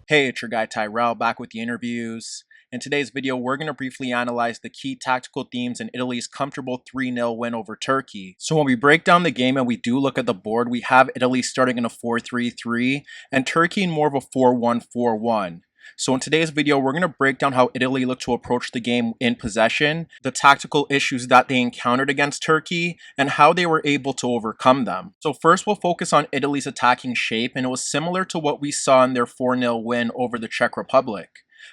Hey, it's your guy Tyrrell back with the interviews. In today's video, we're going to briefly analyze the key tactical themes in Italy's comfortable 3-0 win over Turkey. So when we break down the game and we do look at the board, we have Italy starting in a 4-3-3 and Turkey in more of a 4-1-4-1. So in today's video, we're going to break down how Italy looked to approach the game in possession, the tactical issues that they encountered against Turkey, and how they were able to overcome them. So first, we'll focus on Italy's attacking shape, and it was similar to what we saw in their 4-0 win over the Czech Republic.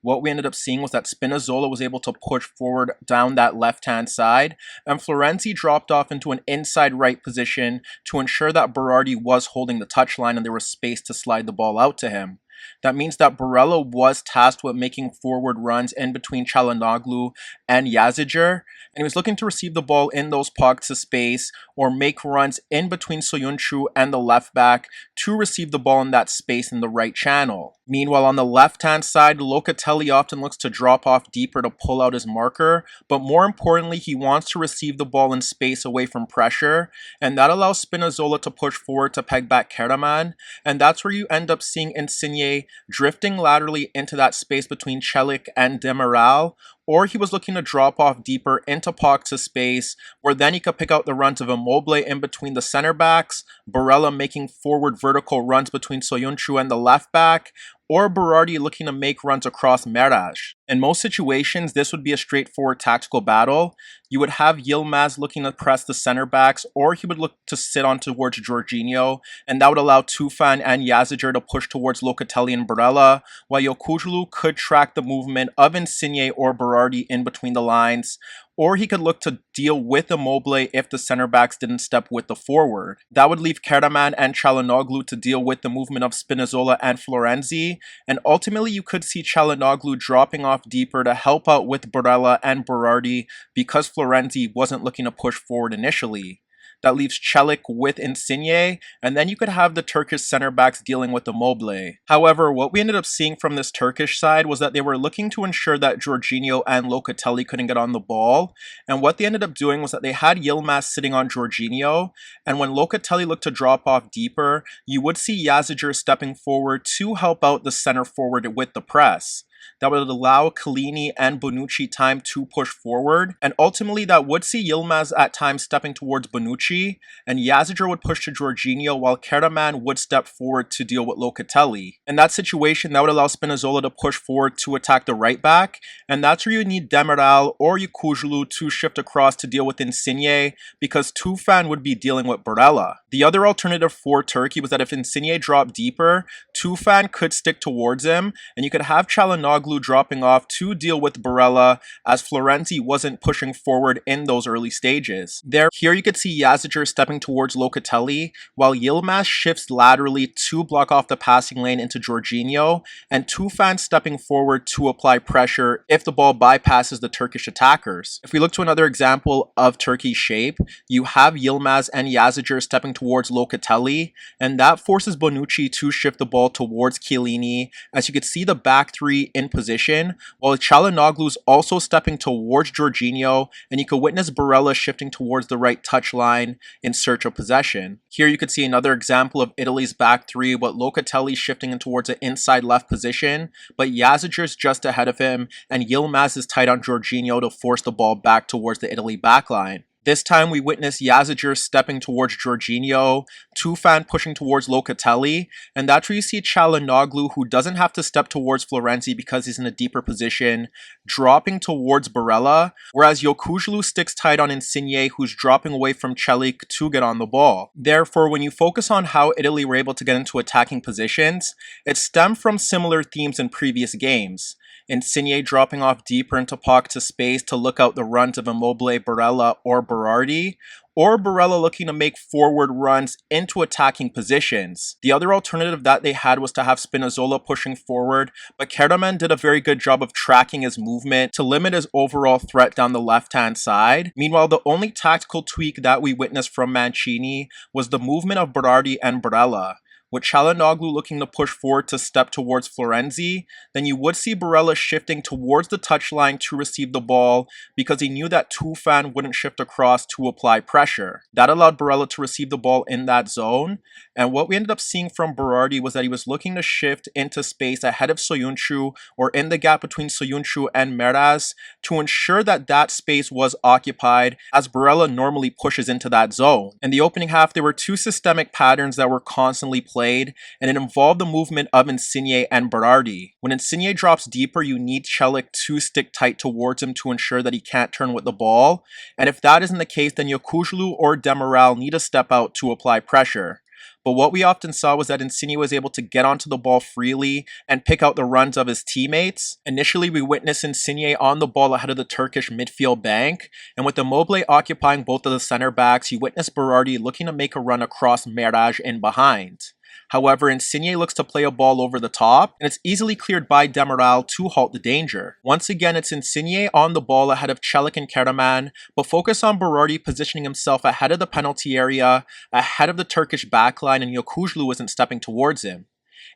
What we ended up seeing was that Spinazzola was able to push forward down that left-hand side, and Florenzi dropped off into an inside right position to ensure that Berardi was holding the touchline and there was space to slide the ball out to him. That means that Barella was tasked with making forward runs in between Çalhanoğlu and Yazicer, and he was looking to receive the ball in those pockets of space or make runs in between Soyuncu and the left back to receive the ball in that space in the right channel. Meanwhile, on the left-hand side, Locatelli often looks to drop off deeper to pull out his marker, but more importantly, he wants to receive the ball in space away from pressure, and that allows Spinazzola to push forward to peg back Karaman, and that's where you end up seeing Insigne drifting laterally into that space between Celik and Demiral, or he was looking to drop off deeper into pockets of space where then he could pick out the runs of Immobile in between the center backs, Barella making forward vertical runs between Soyuncu and the left back, or Berardi looking to make runs across Meraj. In most situations, this would be a straightforward tactical battle. You would have Yilmaz looking to press the center backs, or he would look to sit on towards Jorginho, and that would allow Tufan and Yazicer to push towards Locatelli and Barella, while Yokuşlu could track the movement of Insigne or Berardi in between the lines, or he could look to deal with Immobile if the center backs didn't step with the forward. That would leave Karaman and Çalhanoğlu to deal with the movement of Spinazzola and Florenzi, and ultimately you could see Çalhanoğlu dropping off deeper to help out with Barella and Berardi because Florenzi wasn't looking to push forward initially. That leaves Celik with Insigne, and then you could have the Turkish center backs dealing with Immobile. However, what we ended up seeing from this Turkish side was that they were looking to ensure that Jorginho and Locatelli couldn't get on the ball, and what they ended up doing was that they had Yilmaz sitting on Jorginho, and when Locatelli looked to drop off deeper, you would see Yazicer stepping forward to help out the center forward with the press. That would allow Chiellini and Bonucci time to push forward, and ultimately that would see Yilmaz at times stepping towards Bonucci, and Yazicer would push to Jorginho while Karaman would step forward to deal with Locatelli. In that situation, that would allow Spinazzola to push forward to attack the right back, and that's where you need Demiral or Yokuşlu to shift across to deal with Insigne, because Tufan would be dealing with Barella. The other alternative for Turkey was that if Insigne dropped deeper, Tufan could stick towards him, and you could have Çalhanoğlu dropping off to deal with Barella as Florenzi wasn't pushing forward in those early stages. Here you could see Yazicer stepping towards Locatelli while Yilmaz shifts laterally to block off the passing lane into Jorginho, and Tufan stepping forward to apply pressure if the ball bypasses the Turkish attackers. If we look to another example of Turkey's shape, you have Yilmaz and Yazicer stepping towards Locatelli, and that forces Bonucci to shift the ball towards Chiellini, as you could see the back three in position, while Çalhanoğlu is also stepping towards Jorginho, and you could witness Barella shifting towards the right touchline in search of possession. Here you could see another example of Italy's back three, but Locatelli shifting in towards an inside left position, but Yazicer is just ahead of him, and Yilmaz is tight on Jorginho to force the ball back towards the Italy backline. This time we witness Yazicer stepping towards Jorginho, Tufan pushing towards Locatelli, and that's where you see Çalhanoğlu, who doesn't have to step towards Florenzi because he's in a deeper position, dropping towards Barella, whereas Yokuşlu sticks tight on Insigne, who's dropping away from Celik to get on the ball. Therefore, when you focus on how Italy were able to get into attacking positions, it stemmed from similar themes in previous games. Insigne dropping off deeper into pockets of space to look out the runs of Immobile, Barella, or Berardi, or Barella looking to make forward runs into attacking positions. The other alternative that they had was to have Spinazzola pushing forward, but Karaman did a very good job of tracking his movement to limit his overall threat down the left-hand side. Meanwhile, the only tactical tweak that we witnessed from Mancini was the movement of Berardi and Barella. with Çalhanoğlu looking to push forward to step towards Florenzi, then you would see Barella shifting towards the touchline to receive the ball because he knew that Tufan wouldn't shift across to apply pressure. That allowed Barella to receive the ball in that zone, and what we ended up seeing from Berardi was that he was looking to shift into space ahead of Soyuncu or in the gap between Soyuncu and Meraz to ensure that that space was occupied as Barella normally pushes into that zone. In the opening half, there were two systemic patterns that were constantly played, and it involved the movement of Insigne and Berardi. When Insigne drops deeper, you need Celik to stick tight towards him to ensure that he can't turn with the ball, and if that isn't the case, then Yokuşlu or Demiral need to step out to apply pressure. But what we often saw was that Insigne was able to get onto the ball freely and pick out the runs of his teammates. Initially, we witnessed Insigne on the ball ahead of the Turkish midfield bank, and with Immobile occupying both of the center backs, you witnessed Berardi looking to make a run across Meraz in behind. However, Insigne looks to play a ball over the top, and it's easily cleared by Demiral to halt the danger. Once again, it's Insigne on the ball ahead of Celik and Karaman, but focus on Berardi positioning himself ahead of the penalty area, ahead of the Turkish backline, and Yokuşlu isn't stepping towards him.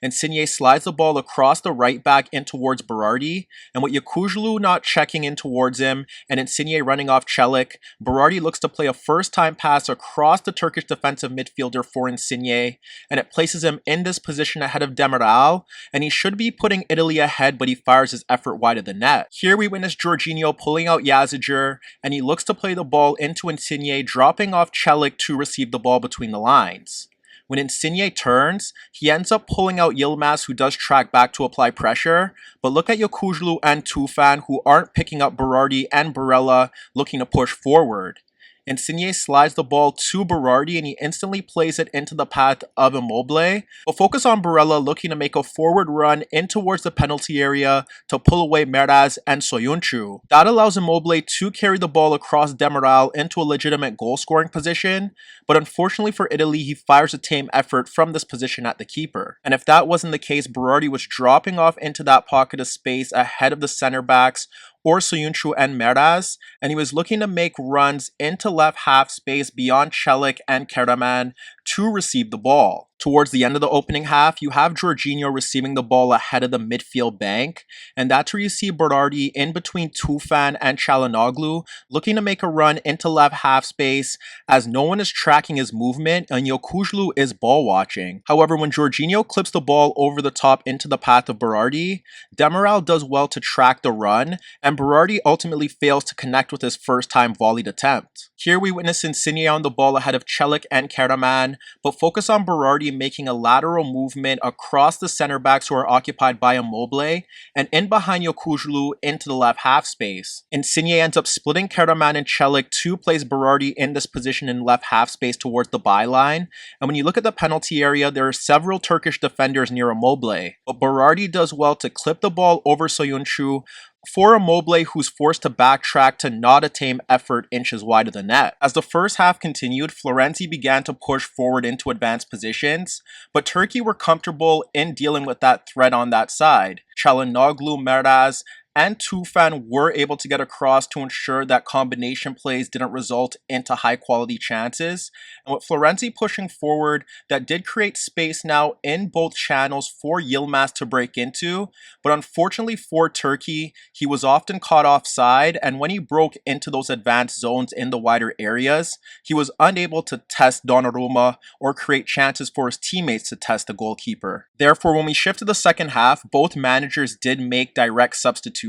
Insigne slides the ball across the right back in towards Berardi, and with Yokuşlu not checking in towards him and Insigne running off Celik, Berardi looks to play a first-time pass across the Turkish defensive midfielder for Insigne, and it places him in this position ahead of Demiral, and he should be putting Italy ahead, but he fires his effort wide of the net. Here we witness Jorginho pulling out Yaziger, and he looks to play the ball into Insigne, dropping off Celik to receive the ball between the lines. When Insigne turns, he ends up pulling out Yilmaz, who does track back to apply pressure, but look at Yokuşlu and Tufan, who aren't picking up Berardi and Barella looking to push forward. Insigne slides the ball to Berardi and he instantly plays it into the path of Immobile, but focus on Barella looking to make a forward run in towards the penalty area to pull away Meraz and Soyuncu. That allows Immobile to carry the ball across Demiral into a legitimate goal scoring position, but unfortunately for Italy, he fires a tame effort from this position at the keeper. And if that wasn't the case, Berardi was dropping off into that pocket of space ahead of the center backs or Soyuncu and Meraz, and he was looking to make runs into left half space beyond Celik and Karaman to receive the ball. Towards the end of the opening half, you have Jorginho receiving the ball ahead of the midfield bank, and that's where you see Berardi in between Tufan and Çalhanoğlu looking to make a run into left half space as no one is tracking his movement and Yokuşlu is ball watching. However, when Jorginho clips the ball over the top into the path of Berardi, Demiral does well to track the run, and Berardi ultimately fails to connect with his first-time volleyed attempt. Here we witness Insigne on the ball ahead of Celik and Karaman, but focus on Berardi making a lateral movement across the center backs who are occupied by Immobile and in behind Yokuşlu into the left half space. Insigne ends up splitting Karaman and Celik to place Berardi in this position in left half space towards the byline, and when you look at the penalty area, there are several Turkish defenders near Immobile, but Berardi does well to clip the ball over Soyuncu for Immobile, who's forced to backtrack to not a tame effort inches wide of the net. As the first half continued, Florenzi began to push forward into advanced positions, but Turkey were comfortable in dealing with that threat on that side. Çalhanoğlu, Meraz, and Tufan were able to get across to ensure that combination plays didn't result into high quality chances. And with Florenzi pushing forward, that did create space now in both channels for Yilmaz to break into, but unfortunately for Turkey, he was often caught offside, and when he broke into those advanced zones in the wider areas, he was unable to test Donnarumma or create chances for his teammates to test the goalkeeper. Therefore, when we shift to the second half, both managers did make direct substitutions.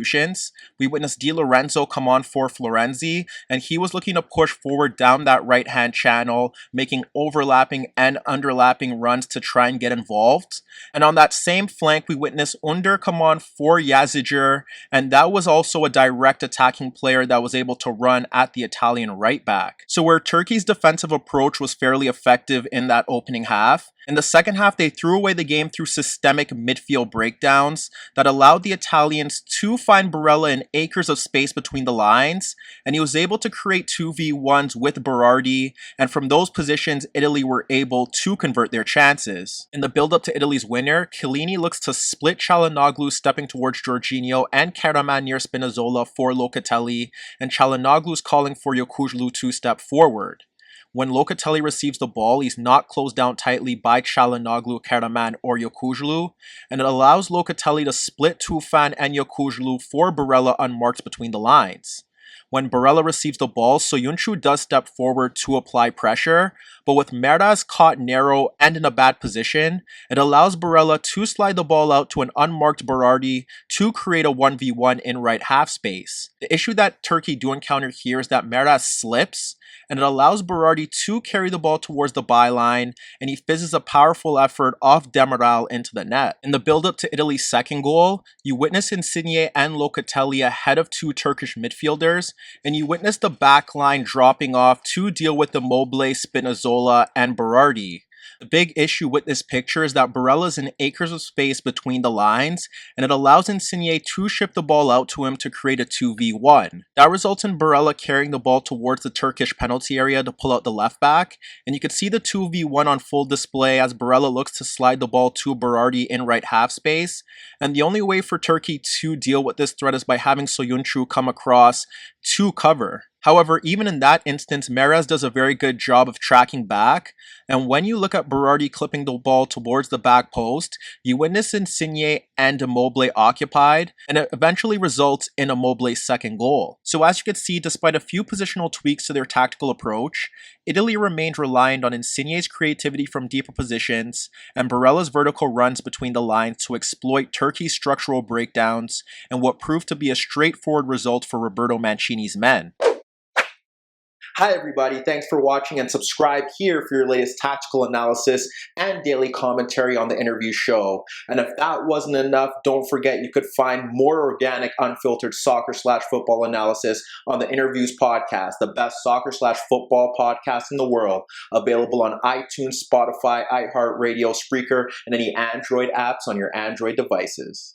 We witnessed Lorenzo come on for Florenzi, and he was looking to push forward down that right-hand channel, making overlapping and underlapping runs to try and get involved. And on that same flank, we witnessed Under come on for Yaziger, and that was also a direct attacking player that was able to run at the Italian right back. So where Turkey's defensive approach was fairly effective in that opening half, in the second half, they threw away the game through systemic midfield breakdowns that allowed the Italians to find Barella in acres of space between the lines, and he was able to create 2v1s with Berardi, and from those positions, Italy were able to convert their chances. In the build-up to Italy's winner, Chiellini looks to split Çalhanoğlu stepping towards Jorginho and Karaman near Spinazzola for Locatelli, and Çalhanoğlu's calling for Yokuşlu to step forward. When Locatelli receives the ball, he's not closed down tightly by Çalhanoğlu, Karaman, or Yokuşlu, and it allows Locatelli to split Tufan and Yokuşlu for Barella unmarked between the lines. When Barella receives the ball, Soyuncu does step forward to apply pressure, but with Meras caught narrow and in a bad position, it allows Barella to slide the ball out to an unmarked Berardi to create a 1v1 in right half space. The issue that Turkey do encounter here is that Meras slips, and it allows Berardi to carry the ball towards the byline, and he fizzes a powerful effort off Demiral into the net. In the build-up to Italy's second goal, you witness Insigne and Locatelli ahead of two Turkish midfielders, and you witness the back line dropping off to deal with Immobile, Spinazzola, and Berardi. The big issue with this picture is that Barella is in acres of space between the lines, and it allows Insigne to shift the ball out to him to create a 2v1. That results in Barella carrying the ball towards the Turkish penalty area to pull out the left back, and you can see the 2v1 on full display as Barella looks to slide the ball to Berardi in right half space, and the only way for Turkey to deal with this threat is by having Soyuncu come across to cover. However, even in that instance, Meras does a very good job of tracking back, and when you look at Berardi clipping the ball towards the back post, you witness Insigne and Immobile occupied, and it eventually results in Immobile's second goal. So as you can see, despite a few positional tweaks to their tactical approach, Italy remained reliant on Insigne's creativity from deeper positions and Barella's vertical runs between the lines to exploit Turkey's structural breakdowns and what proved to be a straightforward result for Roberto Mancini's men. Hi everybody, thanks for watching and subscribe here for your latest tactical analysis and daily commentary on the InnerViews show. And if that wasn't enough, don't forget you could find more organic, unfiltered soccer/football analysis on the InnerViews podcast, the best soccer/football podcast in the world, available on iTunes, Spotify, iHeartRadio, Spreaker, and any Android apps on your Android devices.